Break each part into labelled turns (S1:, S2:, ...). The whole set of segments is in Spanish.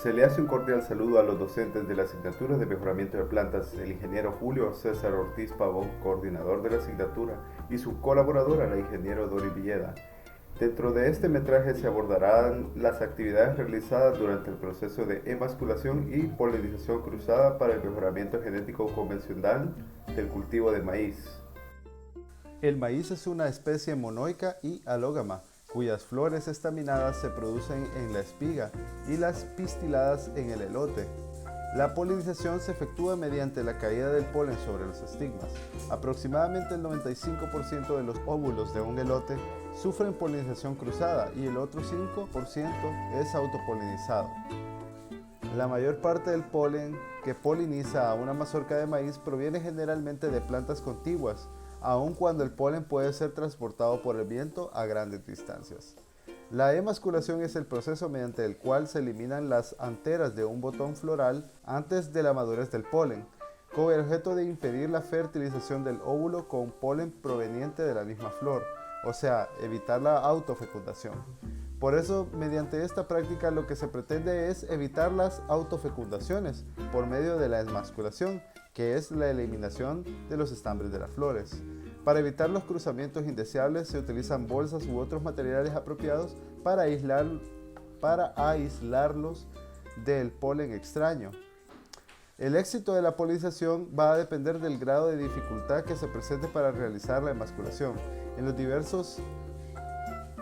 S1: Se le hace un cordial saludo a los docentes de la asignatura de mejoramiento de plantas, el ingeniero Julio César Ortiz Pavón, coordinador de la asignatura, y su colaboradora, la ingeniero Dori Villeda. Dentro de este metraje se abordarán las actividades realizadas durante el proceso de emasculación y polinización cruzada para el mejoramiento genético convencional del cultivo de maíz. El maíz es una especie monoica y alógama, cuyas flores estaminadas se producen en la espiga y las pistiladas en el elote. La polinización se efectúa mediante la caída del polen sobre los estigmas. Aproximadamente el 95% de los óvulos de un elote sufren polinización cruzada y el otro 5% es autopolinizado. La mayor parte del polen que poliniza a una mazorca de maíz proviene generalmente de plantas contiguas, aun cuando el polen puede ser transportado por el viento a grandes distancias. La emasculación es el proceso mediante el cual se eliminan las anteras de un botón floral antes de la madurez del polen, con el objeto de impedir la fertilización del óvulo con polen proveniente de la misma flor, o sea, evitar la autofecundación. Por eso, mediante esta práctica lo que se pretende es evitar las autofecundaciones por medio de la emasculación, que es la eliminación de los estambres de las flores. Para evitar los cruzamientos indeseables se utilizan bolsas u otros materiales apropiados para aislarlos del polen extraño. El éxito de la polinización va a depender del grado de dificultad que se presente para realizar la emasculación en los diversos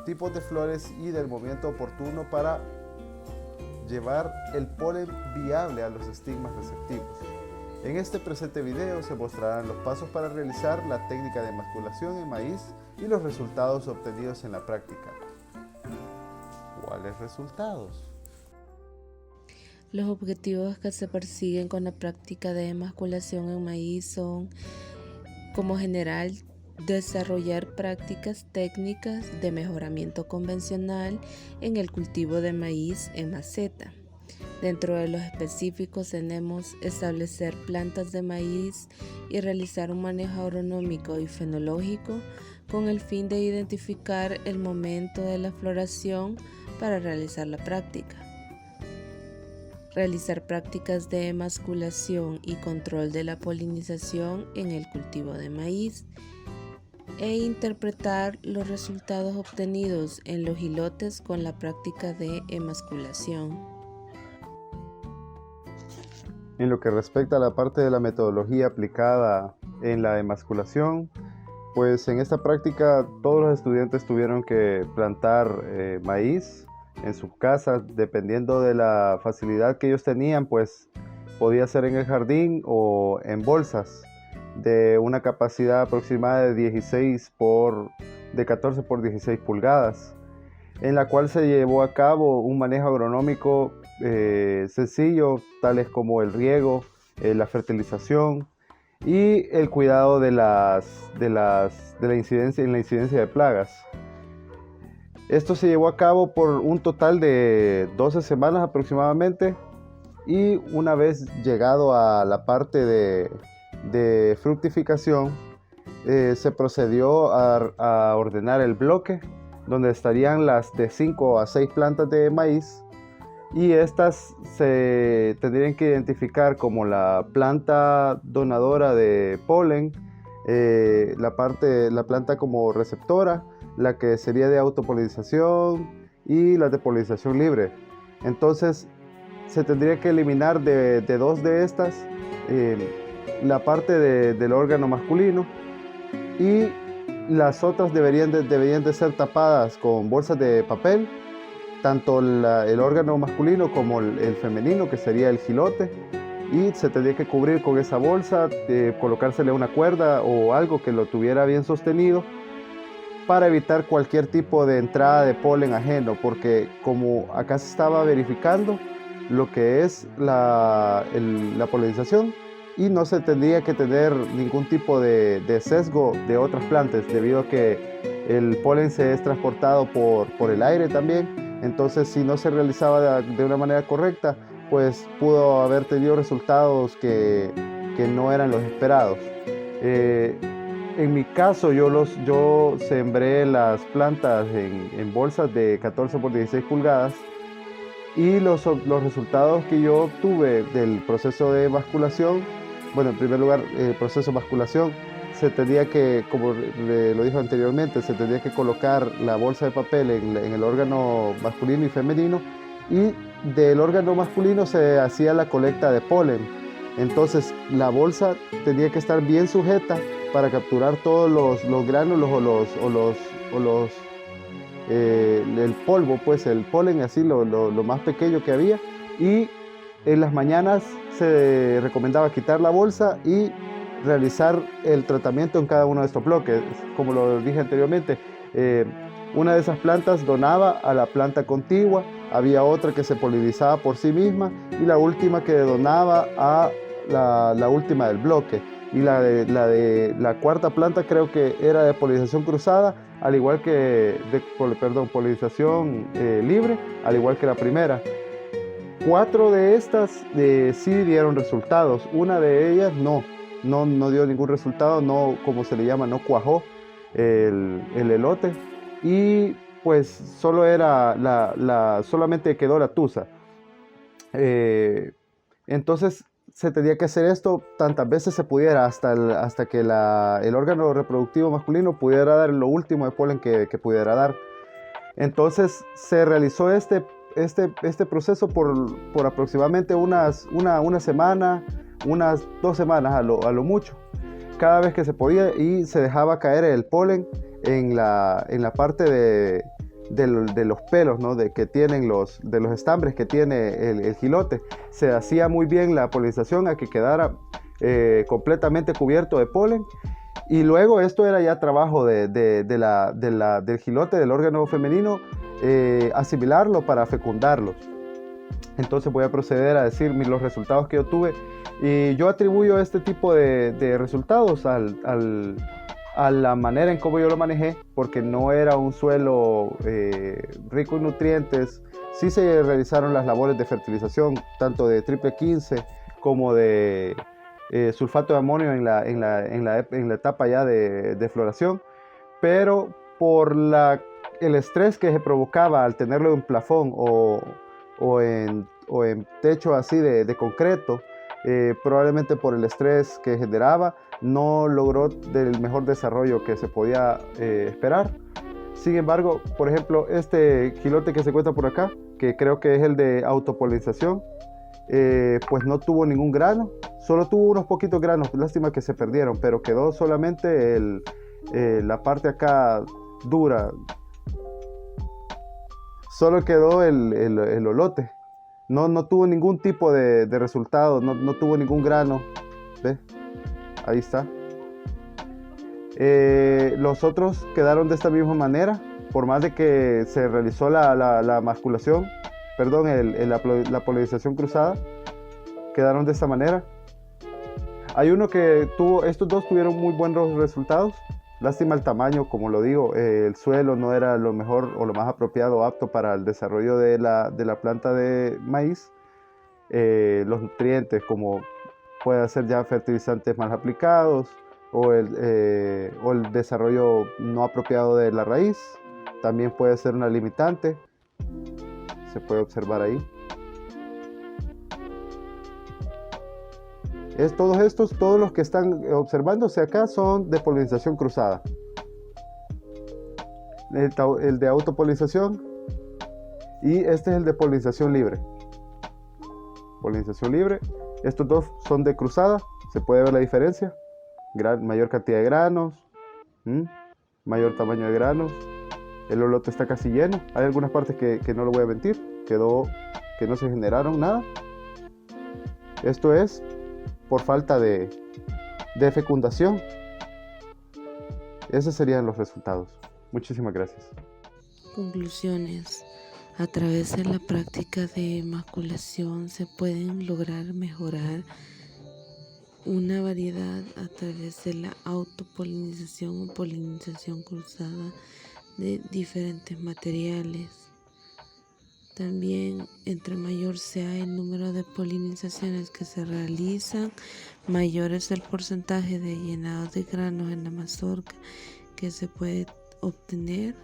S1: tipos de flores y del momento oportuno para llevar el polen viable a los estigmas receptivos. En este presente video se mostrarán los pasos para realizar la técnica de emasculación en maíz y los resultados obtenidos en la práctica. ¿Cuáles resultados?
S2: Los objetivos que se persiguen con la práctica de emasculación en maíz son, como general, desarrollar prácticas técnicas de mejoramiento convencional en el cultivo de maíz en maceta. Dentro de los específicos tenemos establecer plantas de maíz y realizar un manejo agronómico y fenológico con el fin de identificar el momento de la floración para realizar la práctica. Realizar prácticas de emasculación y control de la polinización en el cultivo de maíz e interpretar los resultados obtenidos en los hilotes con la práctica de emasculación.
S1: En lo que respecta a la parte de la metodología aplicada en la emasculación, pues en esta práctica todos los estudiantes tuvieron que plantar maíz en sus casas, dependiendo de la facilidad que ellos tenían, pues podía ser en el jardín o en bolsas de una capacidad aproximada de 14 por 16 pulgadas, en la cual se llevó a cabo un manejo agronómico sencillo, tales como el riego, la fertilización y el cuidado de la incidencia de plagas. Esto se llevó a cabo por un total de 12 semanas aproximadamente, y una vez llegado a la parte de fructificación, se procedió a ordenar el bloque donde estarían las de 5 a 6 plantas de maíz, y estas se tendrían que identificar como la planta donadora de polen, la planta como receptora, la que sería de autopolinización y la de polinización libre. Entonces se tendría que eliminar de dos de estas la parte del órgano masculino, y las otras deberían de ser tapadas con bolsas de papel, tanto el órgano masculino como el femenino, que sería el jilote, y se tendría que cubrir con esa bolsa, colocársele una cuerda o algo que lo tuviera bien sostenido para evitar cualquier tipo de entrada de polen ajeno, porque como acá se estaba verificando lo que es la polinización, y no se tendría que tener ningún tipo de sesgo de otras plantas, debido a que el polen se es transportado por el aire también. Entonces, si no se realizaba de una manera correcta, pues pudo haber tenido resultados que no eran los esperados. En mi caso, yo sembré las plantas en bolsas de 14 por 16 pulgadas, Y los resultados que yo obtuve del proceso de basculación, bueno, en primer lugar, el proceso de basculación, se tendría que, como lo dijo anteriormente, se tendría que colocar la bolsa de papel en el órgano masculino y femenino, y del órgano masculino se hacía la colecta de polen. Entonces la bolsa tenía que estar bien sujeta para capturar todos los gránulos el polvo, pues el polen, así lo más pequeño que había. Y en las mañanas se recomendaba quitar la bolsa y realizar el tratamiento en cada uno de estos bloques. Como lo dije anteriormente, una de esas plantas donaba a la planta contigua, había otra que se polinizaba por sí misma y la última que donaba a la última del bloque. Y la cuarta planta creo que era de polinización cruzada, al igual que polinización libre, al igual que la primera. 4 de estas sí dieron resultados, una de ellas no dio ningún resultado, no, como se le llama, no cuajó el elote, y pues solo solamente quedó la tusa. Entonces se tenía que hacer esto tantas veces se pudiera hasta que el órgano reproductivo masculino pudiera dar lo último de polen que pudiera dar. Entonces se realizó este proceso por aproximadamente una semana, unas 2 semanas a lo mucho, cada vez que se podía, y se dejaba caer el polen en la parte de los pelos, ¿no? Que tienen de los estambres que tiene el jilote. Se hacía muy bien la polinización a que quedara completamente cubierto de polen. Y luego esto era ya trabajo del jilote, del órgano femenino, asimilarlo para fecundarlos. Entonces voy a proceder a decir los resultados que yo tuve. Y yo atribuyo este tipo de resultados a la manera en cómo yo lo manejé, porque no era un suelo rico en nutrientes. Sí se realizaron las labores de fertilización, tanto de triple 15 como de sulfato de amonio en la etapa ya de floración, pero por el estrés que se provocaba al tenerlo en plafón o en techo así de concreto, probablemente por el estrés que generaba, no logró del mejor desarrollo que se podía esperar. Sin embargo, por ejemplo, este jilote que se encuentra por acá, que creo que es el de autopolinización, pues no tuvo ningún grano, solo tuvo unos poquitos granos, lástima que se perdieron, pero quedó solamente la parte acá dura, solo quedó el olote. No tuvo ningún tipo de resultado, no tuvo ningún grano. ¿Ve? Ahí está. Los otros quedaron de esta misma manera, por más de que se realizó la masculación, perdón, la polinización cruzada, quedaron de esta manera. Hay uno que estos dos tuvieron muy buenos resultados. Lástima el tamaño, como lo digo, el suelo no era lo mejor o lo más apropiado o apto para el desarrollo de la planta de maíz. Los nutrientes, como puede ser ya fertilizantes mal aplicados o el desarrollo no apropiado de la raíz, también puede ser una limitante. Se puede observar ahí. Todos los que están observándose acá son de polinización cruzada. El de autopolinización, y este es el de polinización libre. Polinización libre. Estos dos son de cruzada. Se puede ver la diferencia. Mayor cantidad de granos, mayor tamaño de granos. El olote está casi lleno. Hay algunas partes que no lo voy a mentir, que no se generaron nada. Esto es por falta de fecundación. Esos serían los resultados. Muchísimas gracias.
S2: Conclusiones. A través de la práctica de maculación se pueden lograr mejorar una variedad a través de la autopolinización o polinización cruzada de diferentes materiales. También, entre mayor sea el número de polinizaciones que se realizan, mayor es el porcentaje de llenado de granos en la mazorca que se puede obtener.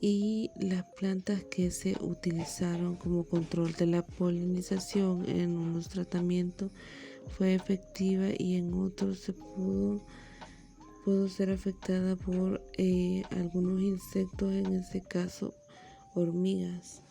S2: y las plantas que se utilizaron como control de la polinización en unos tratamientos fue efectiva y en otros pudo ser afectada por algunos insectos, en este caso hormigas.